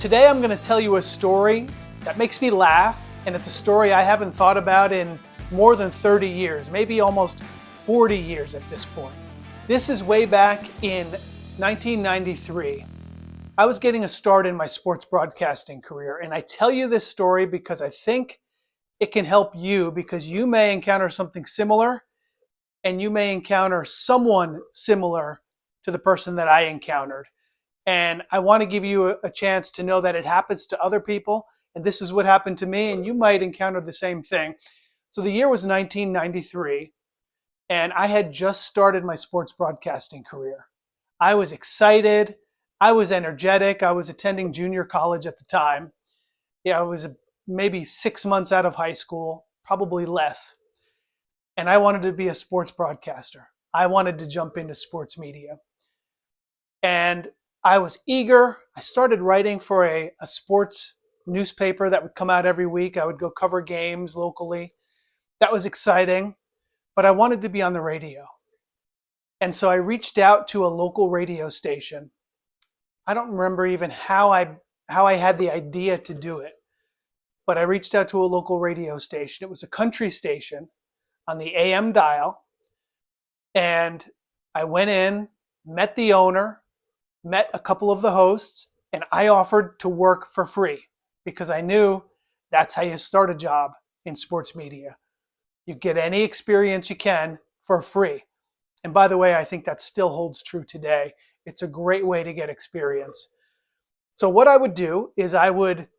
Today I'm going to tell you a story that makes me laugh, and it's a story I haven't thought about in more than 30 years, maybe almost 40 years at this point. This is way back in 1993. I was getting a start in my sports broadcasting career, and I tell you this story because I think it can help you, because you may encounter something similar and you may encounter someone similar to the person that I encountered. And I want to give you a chance to know that it happens to other people. And this is what happened to me, and you might encounter the same thing. So the year was 1993, and I had just started my sports broadcasting career. I was excited. I was energetic. I was attending junior college at the time. Yeah, I was maybe 6 months out of high school, probably less. And I wanted to be a sports broadcaster. I wanted to jump into sports media. And I was eager. I started writing for a sports newspaper that would come out every week. I would go cover games locally. That was exciting, but I wanted to be on the radio. And so I reached out to a local radio station. I don't remember even how I had the idea to do it, but I reached out to a local radio station. It was a country station on the AM dial, and I went in, met the owner, met a couple of the hosts, and I offered to work for free because I knew that's how you start a job in sports media. You get any experience you can for free. And by the way, I think that still holds true today. It's a great way to get experience. So what I would do is I would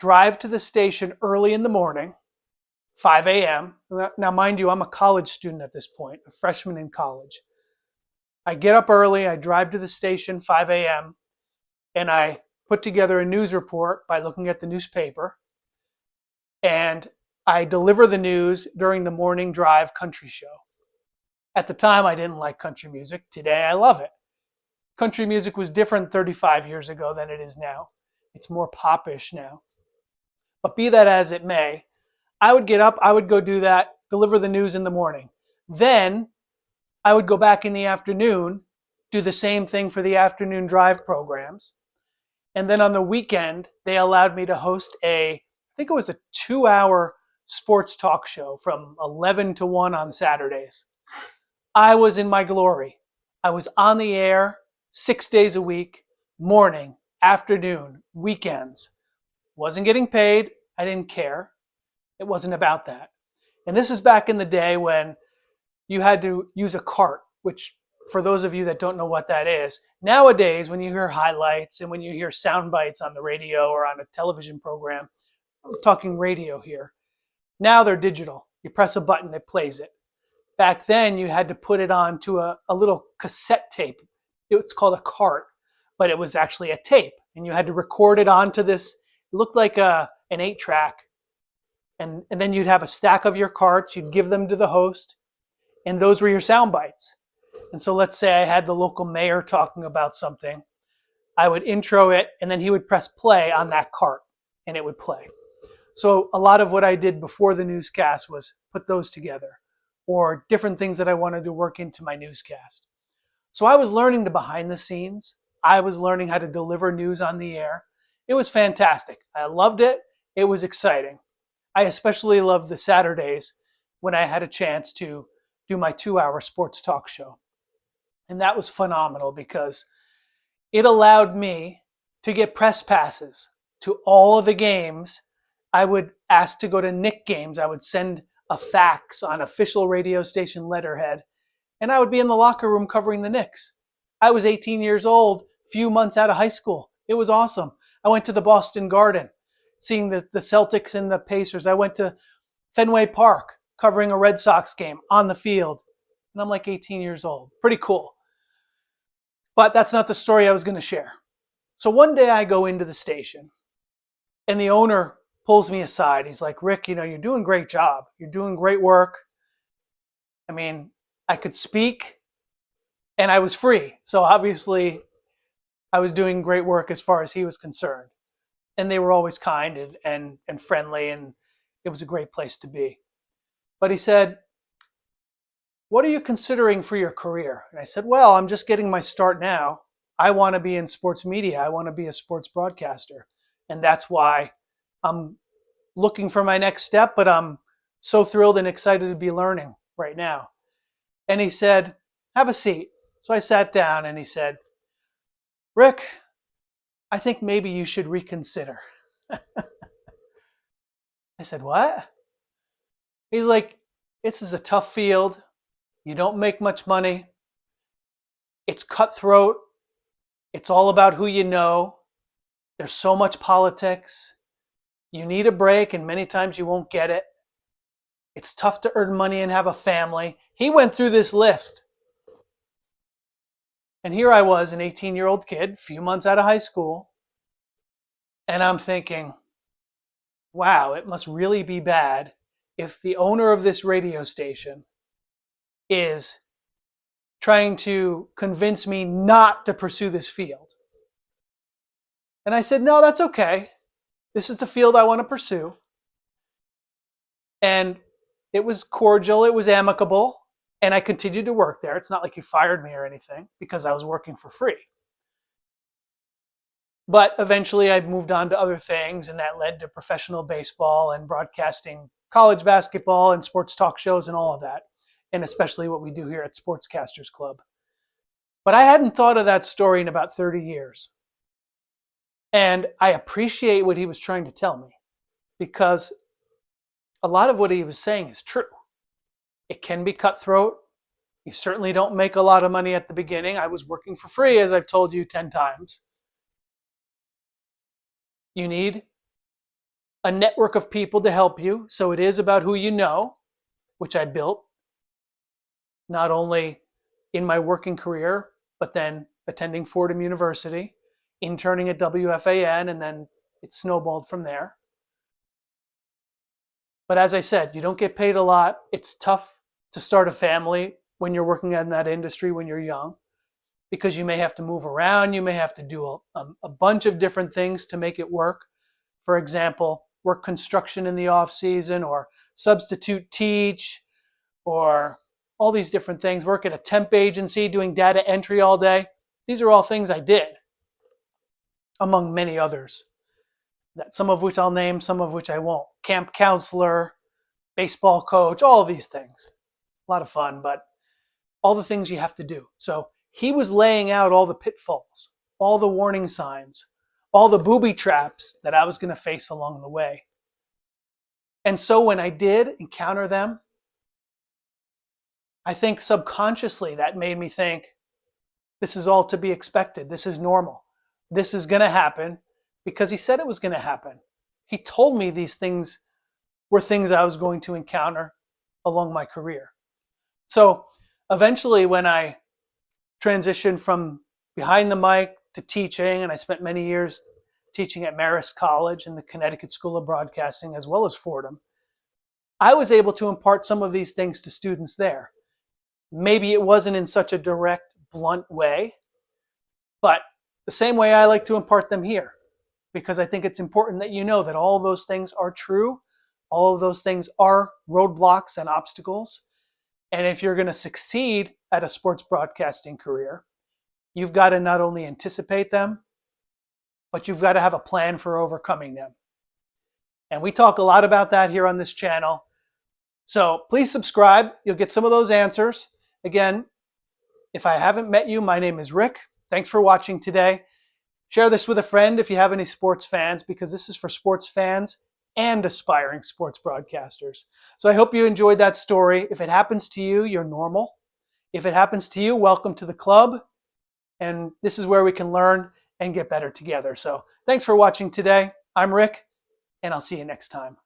drive to the station early in the morning, 5 a.m. Now, mind you, I'm a college student at this point, a freshman in college. I get up early, I drive to the station 5 a.m., and I put together a news report by looking at the newspaper, and I deliver the news during the morning drive country show. At the time, I didn't like country music. Today, I love it. Country music was different 35 years ago than it is now. It's more popish now. But be that as it may, I would get up, I would go do that, deliver the news in the morning. Then I would go back in the afternoon, do the same thing for the afternoon drive programs. And then on the weekend, they allowed me to host I think it was a 2-hour sports talk show from 11 to 1 on Saturdays. I was in my glory. I was on the air 6 days a week, morning, afternoon, weekends. Wasn't getting paid. I didn't care. It wasn't about that. And this was back in the day when you had to use a cart, which for those of you that don't know what that is, nowadays when you hear highlights and when you hear sound bites on the radio or on a television program, I'm talking radio here, now they're digital. You press a button, it plays it. Back then you had to put it onto a little cassette tape. It's called a cart, but it was actually a tape, and you had to record it onto this. It looked like an 8-track, and then you'd have a stack of your carts. You'd give them to the host, and those were your sound bites. And so let's say I had the local mayor talking about something. I would intro it, and then he would press play on that cart, and it would play. So a lot of what I did before the newscast was put those together, or different things that I wanted to work into my newscast. So I was learning the behind the scenes. I was learning how to deliver news on the air. It was fantastic. I loved it. It was exciting. I especially loved the Saturdays when I had a chance to do my 2-hour sports talk show. And that was phenomenal because it allowed me to get press passes to all of the games. I would ask to go to Knick games. I would send a fax on official radio station letterhead, and I would be in the locker room covering the Knicks. I was 18 years old, few months out of high school. It was awesome. I went to the Boston Garden, seeing the Celtics and the Pacers. I went to Fenway Park, covering a Red Sox game on the field. And I'm like 18 years old. Pretty cool. But that's not the story I was going to share. So one day I go into the station, and the owner pulls me aside. He's like, "Rick, you're doing a great job. You're doing great work." I mean, I could speak, and I was free. So obviously, I was doing great work as far as he was concerned. And they were always kind and friendly, and it was a great place to be. But he said, "What are you considering for your career?" And I said, "Well, I'm just getting my start now. I want to be in sports media. I want to be a sports broadcaster. And that's why I'm looking for my next step, but I'm so thrilled and excited to be learning right now. And he said, have a seat. So I sat down and he said, Rick, I think maybe you should reconsider. I said, what? He's like, this is a tough field. You don't make much money. It's cutthroat. It's all about who you know. There's so much politics. You need a break, and many times you won't get it. It's tough to earn money and have a family. He went through this list. And here I was, an 18-year-old kid, a few months out of high school. And I'm thinking, wow, it must really be bad if the owner of this radio station is trying to convince me not to pursue this field. And I said, no, that's okay. This is the field I want to pursue. And it was cordial, it was amicable, and I continued to work there. It's not like he fired me or anything because I was working for free. But eventually I moved on to other things, and that led to professional baseball and broadcasting college basketball and sports talk shows and all of that, and especially what we do here at Sportscasters Club. But I hadn't thought of that story in about 30 years. And I appreciate what he was trying to tell me because a lot of what he was saying is true. It can be cutthroat. You certainly don't make a lot of money at the beginning. I was working for free, as I've told you 10 times. You need a network of people to help you. So it is about who you know, which I built, not only in my working career, but then attending Fordham University, interning at WFAN, and then it snowballed from there. But as I said, you don't get paid a lot. It's tough to start a family when you're working in that industry when you're young, because you may have to move around. You may have to do a bunch of different things to make it work. For example, work construction in the off season, or substitute teach, or all these different things. Work at a temp agency doing data entry all day. These are all things I did, among many others, that some of which I'll name, some of which I won't. Camp counselor, baseball coach, all of these things. A lot of fun, but all the things you have to do. So he was laying out all the pitfalls, all the warning signs, all the booby traps that I was going to face along the way. And so when I did encounter them, I think subconsciously that made me think, this is all to be expected. This is normal. This is going to happen because he said it was going to happen. He told me these things were things I was going to encounter along my career. So eventually when I transitioned from behind the mic to teaching, and I spent many years teaching at Marist College and the Connecticut School of Broadcasting, as well as Fordham, I was able to impart some of these things to students there. Maybe it wasn't in such a direct, blunt way, but the same way I like to impart them here, because I think it's important that you know that all of those things are true. All of those things are roadblocks and obstacles. And if you're going to succeed at a sports broadcasting career, you've got to not only anticipate them, but you've got to have a plan for overcoming them. And we talk a lot about that here on this channel. So please subscribe. You'll get some of those answers. Again, if I haven't met you, my name is Rick. Thanks for watching today. Share this with a friend if you have any sports fans, because this is for sports fans and aspiring sports broadcasters. So I hope you enjoyed that story. If it happens to you, you're normal. If it happens to you, welcome to the club. And this is where we can learn and get better together. So thanks for watching today. I'm Rick, and I'll see you next time.